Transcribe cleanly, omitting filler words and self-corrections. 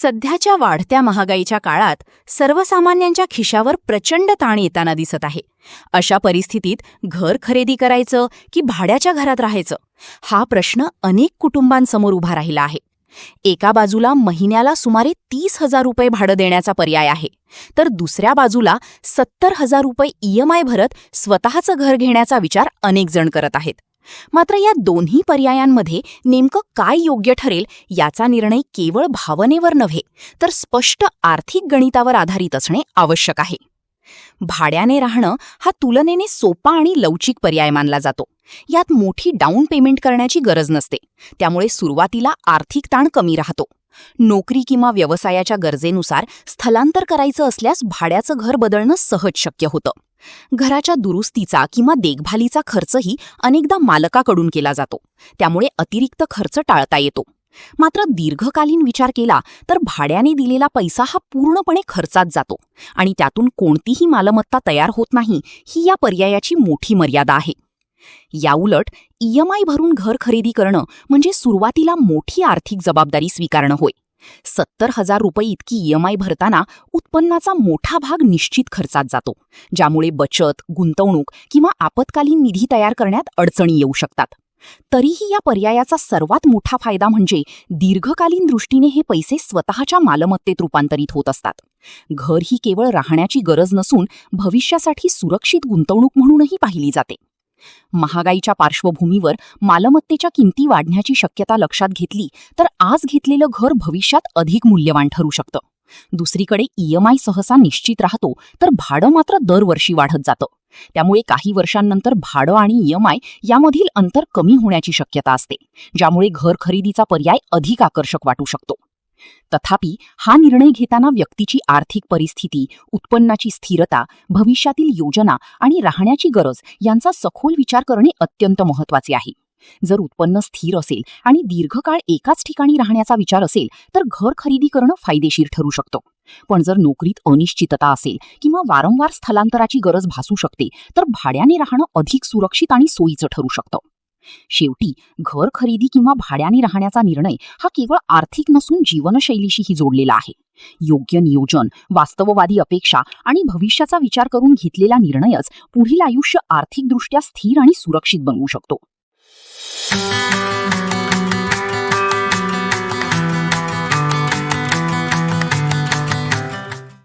सध्याच्या वाढत्या महागाईच्या काळात सर्वसामान्यांच्या खिशावर प्रचंड ताण येताना दिसत आहे. अशा परिस्थितीत घर खरेदी करायचं की भाड्याच्या घरात राहायचं, हा प्रश्न अनेक कुटुंबांसमोर उभा राहिला आहे. एका बाजूला महिन्याला सुमारे 30,000 रुपये भाडं देण्याचा पर्याय आहे, तर दुसऱ्या बाजूला 70,000 रुपये EMI भरत स्वतःचं घर घेण्याचा विचार अनेक जण करत आहेत. मात्र या दोन्ही पर्यायांमध्ये नेमकं काय योग्य ठरेल याचा निर्णय केवळ भावनेवर नव्हे, तर स्पष्ट आर्थिक गणितावर आधारित असणे आवश्यक आहे. भाड्याने राहणं हा तुलनेने सोपा आणि लवचिक पर्याय मानला जातो. यात मोठी डाऊन पेमेंट करण्याची गरज नसते, त्यामुळे सुरुवातीला आर्थिक ताण कमी राहतो. नोकरी किंवा व्यवसायाच्या गरजेनुसार स्थलांतर करायचं असल्यास भाड्याचं घर बदलणं सहज शक्य होतं. घराच्या दुरुस्तीचा किंवा देखभालीचा खर्चही अनेकदा मालकाकडून केला जातो, त्यामुळे अतिरिक्त खर्च टाळता येतो. मात्र दीर्घकालीन विचार केला तर भाड्याने दिलेला पैसा हा पूर्णपणे खर्चात जातो आणि त्यातून कोणतीही मालमत्ता तयार होत नाही, ही या पर्यायाची मोठी मर्यादा आहे. याउलट EMI भरून घर खरेदी करणं म्हणजे सुरुवातीला मोठी आर्थिक जबाबदारी स्वीकारणं होय. 70,000 रुपये इतकी EMI भरताना उत्पन्नाचा मोठा भाग निश्चित खर्चात जातो, ज्यामुळे बचत, गुंतवणूक किंवा आपत्कालीन निधी तयार करण्यात अडचणी येऊ शकतात. तरीही या पर्यायाचा सर्वात मोठा फायदा म्हणजे दीर्घकालीन दृष्टीने हे पैसे स्वतःच्या मालमत्तेत रूपांतरित होत असतात. घर ही केवळ राहण्याची गरज नसून भविष्यासाठी सुरक्षित गुंतवणूक म्हणूनही पाहिली जाते. महागाईच्या पार्श्वभूमीवर मालमत्तेच्या किमती वाढण्याची शक्यता लक्षात घेतली तर आज घेतलेलं घर भविष्यात अधिक मूल्यवान ठरू शकतं. दुसरीकडे EMI सहसा निश्चित राहतो, तर भाडं मात्र दरवर्षी वाढत जातं. त्यामुळे काही वर्षांनंतर भाडं आणि EMI यामधील अंतर कमी होण्याची शक्यता असते, ज्यामुळे घर खरेदीचा पर्याय अधिक आकर्षक वाटू शकतो. तथापि हा निर्णय घेताना व्यक्तीची आर्थिक परिस्थिती, उत्पन्नाची स्थिरता, भविष्यातील योजना आणि राहण्याची गरज यांचा सखोल विचार करणे अत्यंत महत्त्वाचे आहे. जर उत्पन्न स्थिर असेल आणि दीर्घकाळ एकाच ठिकाणी राहण्याचा विचार असेल तर घर खरेदी करणं फायदेशीर ठरू शकतं. पण जर नोकरीत अनिश्चितता असेल किंवा वारंवार स्थलांतराची गरज भासू शकते तर भाड्याने राहणं अधिक सुरक्षित आणि सोयीचं ठरू शकतं. शेवटी घर खरेदी किंवा भाड्याने राहण्याचा निर्णय हा केवळ आर्थिक नसून जीवनशैलीशीही जोडलेला आहे. योग्य नियोजन, वास्तववादी अपेक्षा आणि भविष्याचा विचार करून घेतलेला निर्णयच पुढील आयुष्य आर्थिकदृष्ट्या स्थिर आणि सुरक्षित बनवू शकतो.